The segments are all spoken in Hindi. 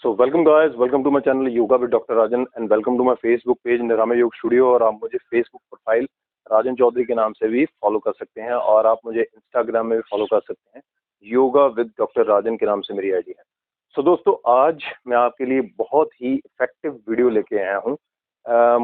So welcome guys, welcome to my channel yoga with doctor Rajan and welcome to my Facebook page Niramay Yog studio. और आप मुझे फेसबुक प्रोफाइल राजन चौधरी के नाम से भी फॉलो कर सकते हैं और आप मुझे इंस्टाग्राम में भी फॉलो कर सकते हैं। योगा विद डॉक्टर राजन के नाम से मेरी आईडी है। सो दोस्तों, आज मैं आपके लिए बहुत ही इफेक्टिव वीडियो लेके आया हूँ।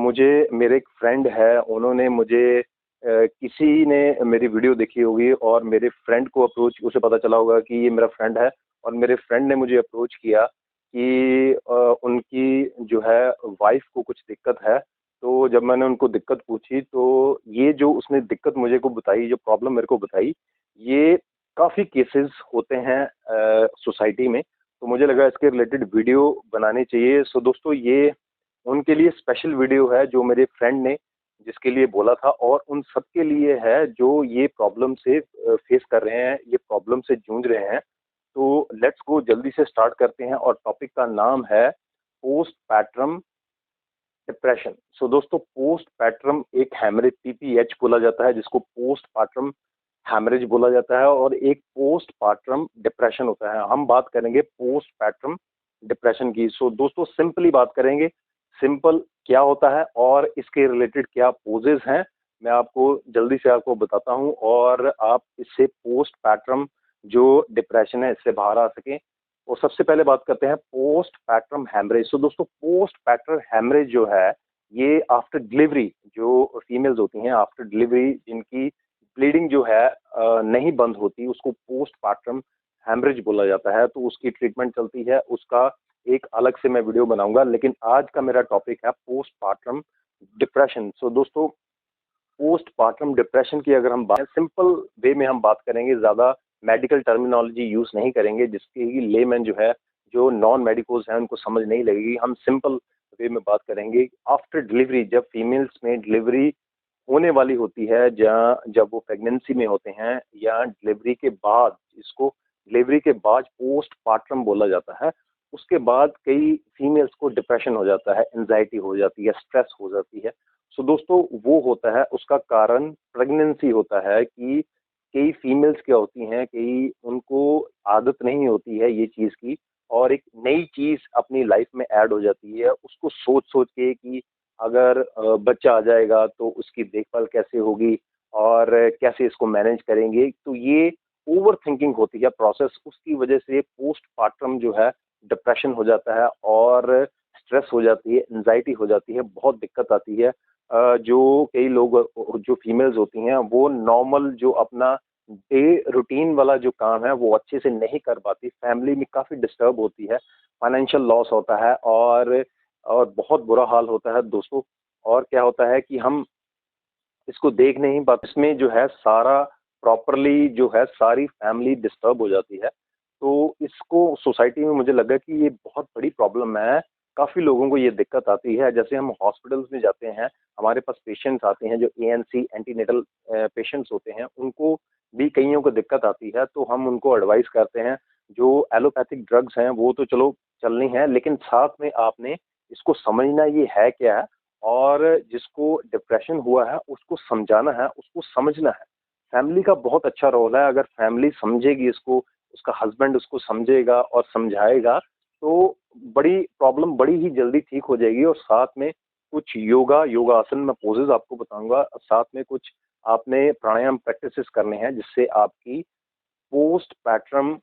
मुझे मेरे एक फ्रेंड है, उन्होंने मुझे किसी ने मेरी वीडियो देखी होगी और मेरे फ्रेंड को अप्रोच, उसे पता चला होगा कि ये मेरा फ्रेंड है और मेरे फ्रेंड ने मुझे अप्रोच किया कि उनकी जो है वाइफ को कुछ दिक्कत है। तो जब मैंने उनको दिक्कत पूछी तो ये जो उसने दिक्कत मुझे को बताई, जो प्रॉब्लम मेरे को बताई, ये काफ़ी केसेस होते हैं सोसाइटी में। तो मुझे लगा इसके रिलेटेड वीडियो बनानी चाहिए। सो दोस्तों, ये उनके लिए स्पेशल वीडियो है जो मेरे फ्रेंड ने जिसके लिए बोला था, और उन सब के लिए है जो ये प्रॉब्लम से फेस कर रहे हैं, ये प्रॉब्लम से जूझ रहे हैं। तो लेट्स गो, जल्दी से स्टार्ट करते हैं। और टॉपिक का नाम है पोस्ट पैट्रम डिप्रेशन। सो दोस्तों, पोस्ट पैट्रम एक हैमरेज, पीपीएच बोला जाता है, जिसको पोस्ट पैट्रम हैमरेज बोला जाता है, और एक पोस्ट पैट्रम डिप्रेशन होता है। हम बात करेंगे पोस्ट पैट्रम डिप्रेशन की। सो दोस्तों, सिंपली बात करेंगे, सिंपल क्या होता है और इसके रिलेटेड क्या पोजेज हैं, मैं आपको जल्दी से आपको बताता हूं, और आप इससे पोस्ट पैट्रम जो डिप्रेशन है इससे बाहर आ सकें। और सबसे पहले बात करते हैं पोस्ट पैट्रम हैमरेज। तो दोस्तों, पोस्ट पैट्रम हैमरेज जो है, ये आफ्टर डिलीवरी, जो फीमेल्स होती हैं आफ्टर डिलीवरी, जिनकी ब्लीडिंग जो है नहीं बंद होती, उसको पोस्ट पैट्रम हैमरेज बोला जाता है। तो उसकी ट्रीटमेंट चलती है, उसका एक अलग से मैं वीडियो बनाऊंगा। लेकिन आज का मेरा टॉपिक है पोस्ट पैट्रम डिप्रेशन। सो दोस्तों, पोस्ट पार्टम डिप्रेशन की अगर हम बात सिंपल वे में हम बात करेंगे, ज़्यादा मेडिकल टर्मिनोलॉजी यूज़ नहीं करेंगे जिसकी लेमैन जो है, जो नॉन मेडिकोज हैं, उनको समझ नहीं लगेगी। हम सिंपल वे में बात करेंगे। आफ्टर डिलीवरी, जब फीमेल्स में डिलीवरी होने वाली होती है, जहाँ जब वो प्रेगनेंसी में होते हैं, या डिलीवरी के बाद, इसको डिलीवरी के बाद पोस्ट पार्टम बोला जाता है। उसके बाद कई फीमेल्स को डिप्रेशन हो जाता है, एंजाइटी हो जाती है, स्ट्रेस हो जाती है। सो दोस्तों, वो होता है, उसका कारण प्रेगनेंसी होता है कि कई फीमेल्स क्या होती हैं, कई उनको आदत नहीं होती है ये चीज़ की, और एक नई चीज़ अपनी लाइफ में ऐड हो जाती है, उसको सोच सोच के कि अगर बच्चा आ जाएगा तो उसकी देखभाल कैसे होगी और कैसे इसको मैनेज करेंगे। तो ये ओवर थिंकिंग होती है प्रोसेस, उसकी वजह से पोस्ट पार्टम जो है डिप्रेशन हो जाता है, और स्ट्रेस हो जाती है, एंजाइटी हो जाती है, बहुत दिक्कत आती है। जो कई लोग, जो फीमेल्स होती हैं, वो नॉर्मल जो अपना डे रूटीन वाला जो काम है वो अच्छे से नहीं कर पाती, फैमिली में काफ़ी डिस्टर्ब होती है, फाइनेंशियल लॉस होता है, और बहुत बुरा हाल होता है दोस्तों। और क्या होता है कि हम इसको देख नहीं पाते, इसमें जो है सारा प्रॉपरली जो है सारी फैमिली डिस्टर्ब हो जाती है। तो इसको सोसाइटी में मुझे लगा कि ये बहुत बड़ी प्रॉब्लम है, काफ़ी लोगों को ये दिक्कत आती है। जैसे हम हॉस्पिटल्स में जाते हैं, हमारे पास पेशेंट्स आते हैं जो एएनसी एंटीनेटल पेशेंट्स होते हैं, उनको भी कईयों को दिक्कत आती है। तो हम उनको एडवाइस करते हैं, जो एलोपैथिक ड्रग्स हैं वो तो चलो चलनी है, लेकिन साथ में आपने इसको समझना ये है क्या है, और जिसको डिप्रेशन हुआ है उसको समझाना है, उसको समझना है। फैमिली का बहुत अच्छा रोल है, अगर फैमिली समझेगी इसको, उसका हस्बैंड उसको समझेगा और समझाएगा, तो बड़ी प्रॉब्लम बड़ी ही जल्दी ठीक हो जाएगी। और साथ में कुछ योगासन में पोजेज आपको बताऊंगा, साथ में कुछ आपने प्राणायाम प्रैक्टिसेस करने हैं, जिससे आपकी पोस्ट पैट्रम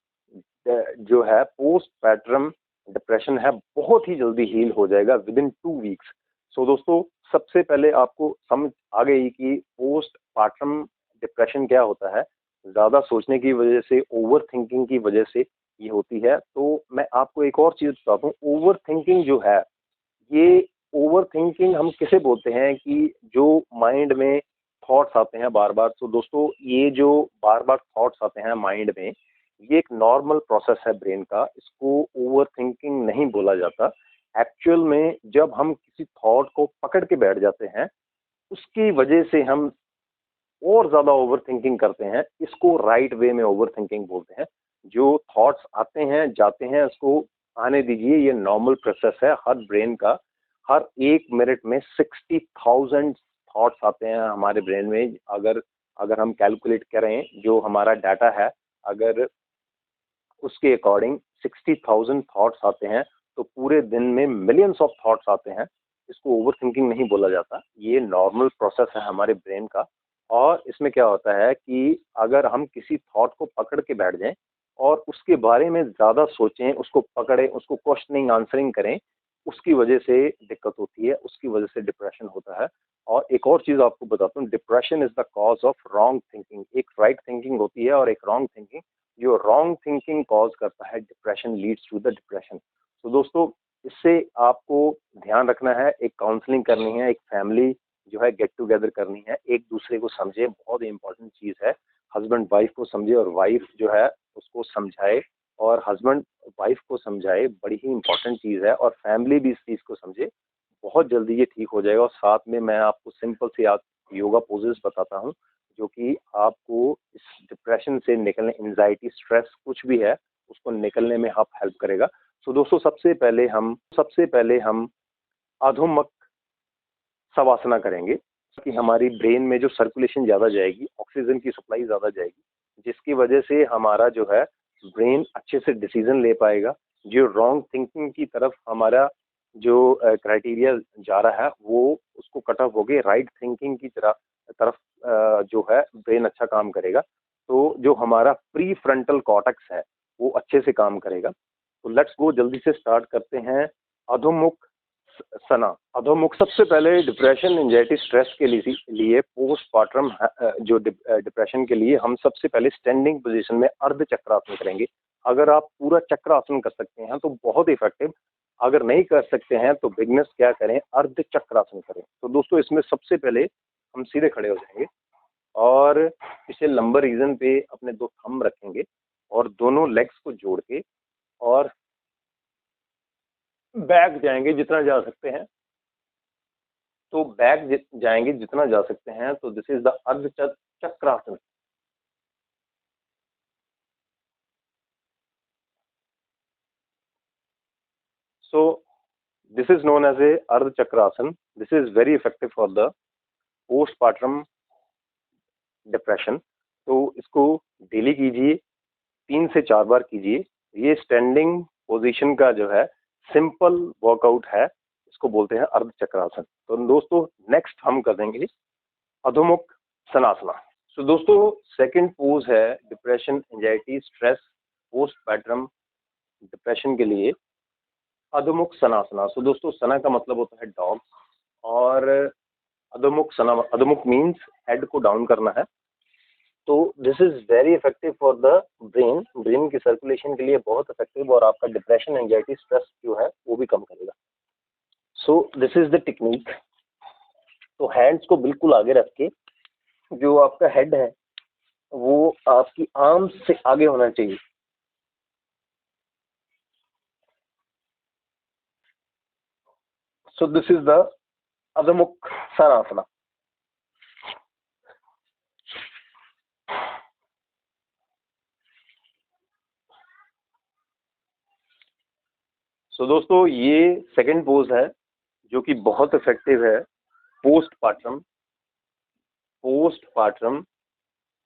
जो है, पोस्ट पैट्रम डिप्रेशन है, बहुत ही जल्दी हील हो जाएगा विद इन 2 वीक्स। सो दोस्तों, सबसे पहले आपको समझ आ गई कि पोस्ट पार्टम डिप्रेशन क्या होता है। ज़्यादा सोचने की वजह से, ओवर थिंकिंग की वजह से ये होती है। तो मैं आपको एक और चीज़ बताता हूँ, ओवर थिंकिंग जो है, ये ओवर थिंकिंग हम किसे बोलते हैं कि जो माइंड में थॉट्स आते हैं बार बार। तो दोस्तों, ये जो बार बार थॉट्स आते हैं माइंड में, ये एक नॉर्मल प्रोसेस है ब्रेन का, इसको ओवर थिंकिंग नहीं बोला जाता। एक्चुअल में जब हम किसी थॉट को पकड़ के बैठ जाते हैं, उसकी वजह से हम और ज़्यादा ओवर थिंकिंग करते हैं, इसको राइट वे में ओवर थिंकिंग बोलते हैं। जो थॉट्स आते हैं जाते हैं, उसको आने दीजिए, ये नॉर्मल प्रोसेस है हर ब्रेन का। हर 1 मिनट में 60,000 थॉट्स आते हैं हमारे ब्रेन में। अगर अगर हम कैलकुलेट करें जो हमारा डाटा है, अगर उसके अकॉर्डिंग 60,000 थॉट्स आते हैं। तो पूरे दिन में मिलियंस ऑफ थॉट्स आते हैं। इसको ओवर थिंकिंग नहीं बोला जाता, ये नॉर्मल प्रोसेस है हमारे ब्रेन का। और इसमें क्या होता है कि अगर हम किसी थॉट को पकड़ के बैठ जाएं और उसके बारे में ज़्यादा सोचें, उसको पकड़ें, उसको क्वेश्चनिंग आंसरिंग करें, उसकी वजह से दिक्कत होती है, उसकी वजह से डिप्रेशन होता है। और एक और चीज़ आपको बताता हूँ, depression is the cause of wrong thinking. एक राइट थिंकिंग होती है और एक रॉन्ग थिंकिंग। जो रॉन्ग थिंकिंग कॉज करता है depression, leads to the depression. तो दोस्तों, इससे आपको ध्यान रखना है, एक काउंसलिंग करनी है, एक फैमिली जो है गेट टुगेदर करनी है, एक दूसरे को समझे, बहुत इंपॉर्टेंट चीज़ है। हस्बैंड वाइफ को समझे और वाइफ जो है उसको समझाए, और हस्बैंड वाइफ को समझाए, बड़ी ही इंपॉर्टेंट चीज़ है। और फैमिली भी इस चीज़ को समझे, बहुत जल्दी ये ठीक हो जाएगा। और साथ में मैं आपको सिंपल से आप योगा पोजेस बताता हूँ, जो कि आपको इस डिप्रेशन से निकलने, एंजाइटी, स्ट्रेस कुछ भी है उसको निकलने में आप हेल्प करेगा। तो दोस्तों, सबसे पहले हम अधोमुख शवासना करेंगे कि हमारी ब्रेन में जो सर्कुलेशन ज़्यादा जाएगी, ऑक्सीजन की सप्लाई ज़्यादा जाएगी, जिसकी वजह से हमारा जो है ब्रेन अच्छे से डिसीजन ले पाएगा। जो रॉन्ग थिंकिंग की तरफ हमारा जो क्राइटेरिया जा रहा है, वो उसको कट ऑफ हो गए, राइट थिंकिंग की तरफ जो है ब्रेन अच्छा काम करेगा। तो जो हमारा प्री फ्रंटल कॉर्टेक्स है वो अच्छे से काम करेगा। तो लेट्स गो, जल्दी से स्टार्ट करते हैं। अधोमुख सना। अधोमुख सबसे पहले डिप्रेशन, एंजाइटी, स्ट्रेस के लिए पोस्टमार्टम जो डिप्रेशन के लिए हम सबसे पहले स्टैंडिंग पोजीशन में अर्ध चक्रासन करेंगे। अगर आप पूरा चक्रासन कर सकते हैं तो बहुत इफेक्टिव, अगर नहीं कर सकते हैं तो बिगनर्स क्या करें, अर्ध चक्रासन करें। तो दोस्तों, इसमें सबसे पहले हम सीधे खड़े हो जाएंगे और इसे लंबर रीजन पे अपने दो थंब रखेंगे और दोनों लेग्स को जोड़ के और बैक जाएंगे जितना जा सकते हैं। तो बैक जाएंगे जितना जा सकते हैं। तो this is the Ardha Chakrasana. So this is known as a Ardha Chakrasana. This is very effective for the postmortem depression. तो इसको डेली कीजिए, 3 से 4 बार कीजिए। ये स्टैंडिंग पोजीशन का जो है सिंपल वर्कआउट है, इसको बोलते हैं अर्ध चक्रासन। तो दोस्तों, नेक्स्ट हम कर देंगे अधोमुख सनासना। तो दोस्तों, सेकंड पोज है depression, anxiety, stress, post pattern depression के लिए अधोमुख सनासना। तो दोस्तों, सना का मतलब होता है डॉग, और अधोमुख सना, अधोमुख मीन्स हेड को डाउन करना है। तो this is very effective for the brain, brain की सर्कुलेशन के लिए बहुत इफेक्टिव, और आपका डिप्रेशन, एंजाइटी, स्ट्रेस जो है वो भी कम करेगा। सो दिस इज द टेक्निक। तो हैंड्स को बिल्कुल आगे रख के, जो आपका हेड है वो आपकी आर्म्स से आगे होना चाहिए। So this is the Adhomukha Svanasana. सो दोस्तों, ये सेकंड पोज है जो कि बहुत इफेक्टिव है पोस्टमार्टम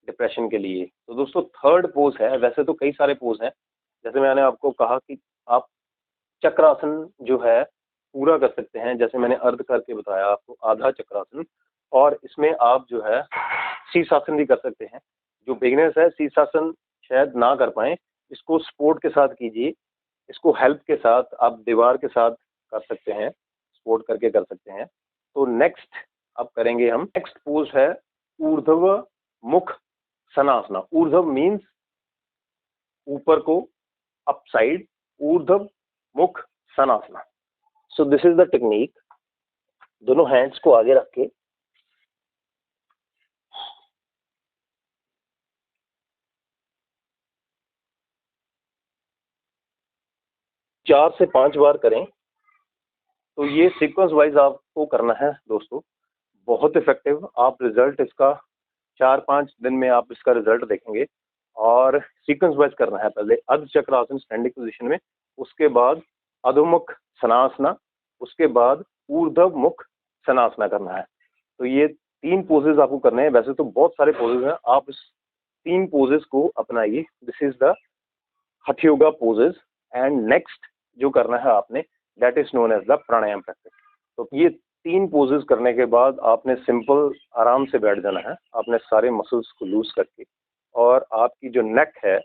डिप्रेशन के लिए। तो दोस्तों, थर्ड पोज है, वैसे तो कई सारे पोज हैं, जैसे मैंने आपको कहा कि आप चक्रासन जो है पूरा कर सकते हैं, जैसे मैंने अर्ध करके बताया आपको आधा चक्रासन। और इसमें आप जो है शीर्षासन भी कर सकते हैं। जो बिगिनर्स है शीर्षासन शायद ना कर पाए, इसको सपोर्ट के साथ कीजिए, इसको हेल्प के साथ आप दीवार के साथ कर सकते हैं, सपोर्ट करके कर सकते हैं। तो नेक्स्ट अब करेंगे हम, नेक्स्ट पोज है ऊर्ध्व मुख सनासना। ऊर्ध्व मीन्स ऊपर को, up side, Urdhva Mukha Svanasana. So this is the technique. दोनों हैंड्स को आगे रख के 4 से 5 बार करें। तो ये सीक्वेंस वाइज आपको करना है दोस्तों, बहुत इफेक्टिव। आप रिजल्ट इसका 4-5 दिन में आप इसका रिजल्ट देखेंगे। और सीक्वेंस वाइज करना है, पहले अर्ध चक्रासन स्टैंडिंग पोजीशन में, उसके बाद अधोमुख सनासना, उसके बाद ऊर्ध्व मुख सनासना करना है। तो ये 3 पोजेज आपको करने हैं। वैसे तो बहुत सारे पोजेज हैं, आप इस 3 पोजेज को अपनाइए। दिस इज द हठ योगा पोजेज। एंड नेक्स्ट जो करना है आपने, that is known as the pranayama practice. तो ये 3 पोजेस करने के बाद आपने सिंपल आराम से बैठ जाना है, आपने सारे मसल्स को लूज करके, और आपकी जो नेक है,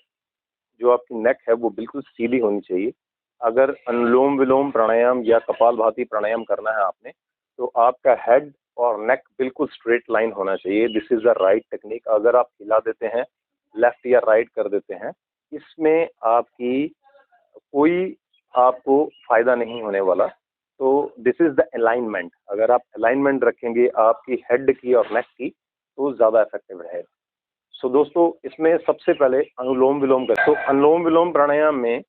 जो आपकी नेक है वो बिल्कुल सीधी होनी चाहिए। अगर अनुलोम विलोम प्राणायाम या कपालभाति प्राणायाम करना है आपने, तो आपका हेड और नेक बिल्कुल स्ट्रेट लाइन होना चाहिए। This is the right technique. अगर आप हिला देते हैं, लेफ्ट या राइट कर देते हैं, इसमें आपकी कोई आपको फायदा नहीं होने वाला। तो दिस इज द अलाइनमेंट। अगर आप अलाइनमेंट रखेंगे आपकी हेड की और नेक की, तो ज़्यादा इफेक्टिव रहेगा। सो दोस्तों, इसमें सबसे पहले अनुलोम विलोम कर। तो अनुलोम विलोम प्राणायाम में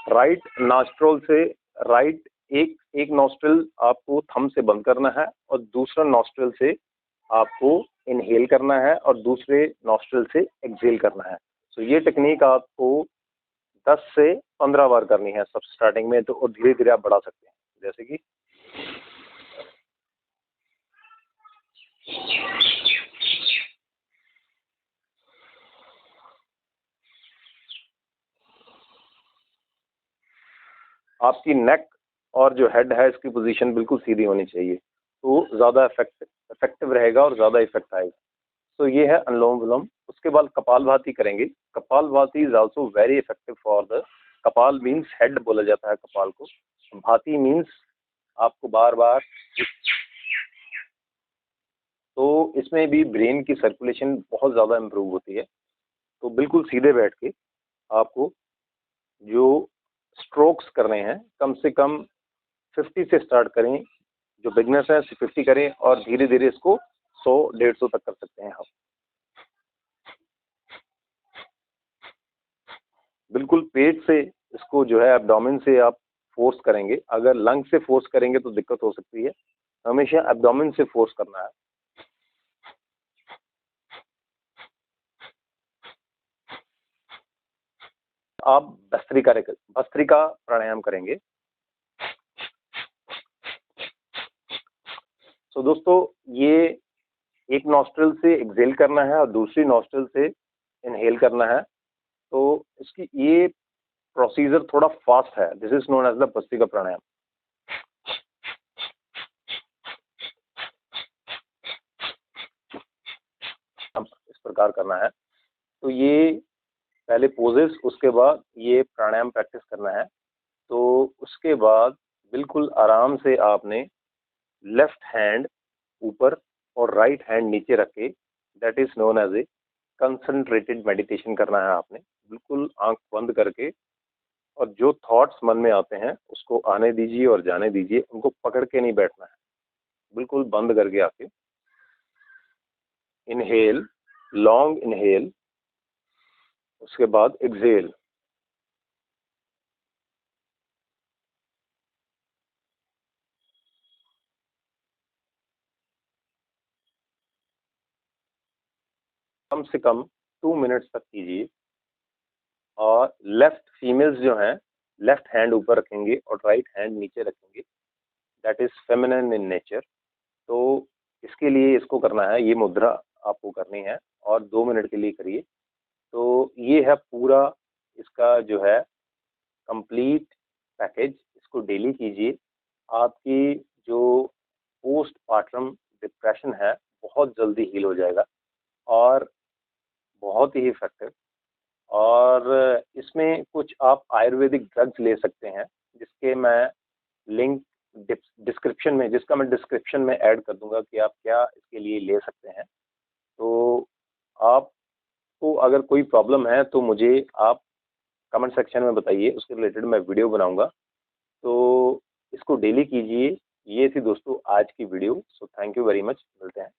राइट नॉस्ट्रल से राइट एक एक नॉस्ट्रल आपको थंब से बंद करना है, और दूसरा नॉस्ट्रल से आपको इनहेल करना है, और दूसरे नॉस्ट्रल से एक्सहेल करना है। तो ये टेक्निक आपको 10 से 15 बार करनी है सब स्टार्टिंग में, तो और धीरे धीरे आप बढ़ा सकते हैं। जैसे कि आपकी नेक और जो हेड है इसकी पोजीशन बिल्कुल सीधी होनी चाहिए, तो ज़्यादा इफेक्टिव रहेगा और ज़्यादा इफेक्ट आएगा। तो ये है अनुलोम विलोम। उसके बाद कपालभाति करेंगे। Kapalbhati is also very effective for the, कपाल मीन्स हेड बोला जाता है कपाल को, भाति मीन्स आपको बार बार, तो इसमें भी ब्रेन की सर्कुलेशन बहुत ज़्यादा इम्प्रूव होती है। तो बिल्कुल सीधे बैठ के आपको जो स्ट्रोक्स करने हैं, कम से कम 50 से स्टार्ट करें। जो बिगनर्स हैं 50 करें, और धीरे धीरे इसको 100-150 तक कर सकते हैं आप। बिल्कुल पेट से इसको जो है एब्डोमेन से आप फोर्स करेंगे। अगर लंग से फोर्स करेंगे तो दिक्कत हो सकती है, हमेशा एब्डोमेन से फोर्स करना है। आप भस्त्रिका प्राणायाम करेंगे। तो दोस्तों, ये एक नॉस्ट्रल से एक्सहेल करना है और दूसरी नॉस्ट्रल से इनहेल करना है। तो इसकी ये प्रोसीजर थोड़ा फास्ट है। This is known as the Bhastrika Pranayama. इस प्रकार करना है। तो ये पहले पोजेस, उसके बाद ये प्राणायाम प्रैक्टिस करना है। तो उसके बाद बिल्कुल आराम से आपने लेफ्ट हैंड ऊपर और राइट हैंड नीचे रख के, that is known as a concentrated meditation करना है आपने। बिल्कुल आंख बंद करके, और जो थॉट्स मन में आते हैं उसको आने दीजिए और जाने दीजिए, उनको पकड़ के नहीं बैठना है। बिल्कुल बंद करके आके इनहेल, लॉन्ग इनहेल, उसके बाद एक्सहेल। कम से कम 2 मिनट्स तक कीजिए। और लेफ्ट फीमेल्स जो हैं, लेफ्ट हैंड ऊपर रखेंगे और राइट हैंड नीचे रखेंगे, that is feminine in nature. तो इसके लिए इसको करना है, ये मुद्रा आपको करनी है, और 2 मिनट के लिए करिए। तो ये है पूरा इसका जो है कंप्लीट पैकेज। इसको डेली कीजिए। आपकी जो पोस्ट पार्टम डिप्रेशन है बहुत जल्दी हील हो जाएगा, और बहुत ही इफेक्टिव। और इसमें कुछ आप आयुर्वेदिक ड्रग्स ले सकते हैं, जिसके मैं लिंक डिस्क्रिप्शन में, जिसका मैं डिस्क्रिप्शन में ऐड कर दूंगा कि आप क्या इसके लिए ले सकते हैं। तो आपको अगर कोई प्रॉब्लम है तो मुझे आप कमेंट सेक्शन में बताइए, उसके रिलेटेड मैं वीडियो बनाऊंगा। तो इसको डेली कीजिए। ये थी दोस्तों आज की video. So thank you very much. मिलते हैं।